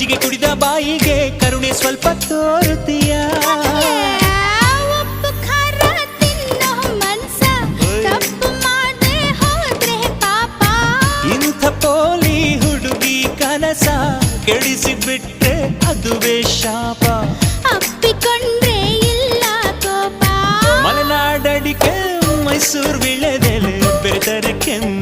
ಮಜ್ಜಿಗೆ ಕುಡಿದ ಬಾಯಿಗೆ ಕರುಣೆ ಸ್ವಲ್ಪ ತೋರುತ್ತೀಯ. ಉಪ್ಪು ಖಾರ ತಿನ್ನೋ ಮನ್ಸ ತಪ್ಪು ಮಾಡದೆ ಹೋದ್ರೆ ಪಾಪ. ಇಂಥ ಪೋಲಿ ಹುಡುಗಿ ಕನಸ ಕೆಡಿಸಿ ಬಿಟ್ರೆ ಅದುವೇ ಶಾಪ. ಅಪ್ಪಿಕೊಂಡ್ರೆ ಇಲ್ಲ ಕೋಪ. ಮಲೆನಾಡಡಿಕೆ ಮೈಸೂರು ವಿಳೆದೆಲೆ ಬೆರೆತರೆ ಕೆಮ್ಮ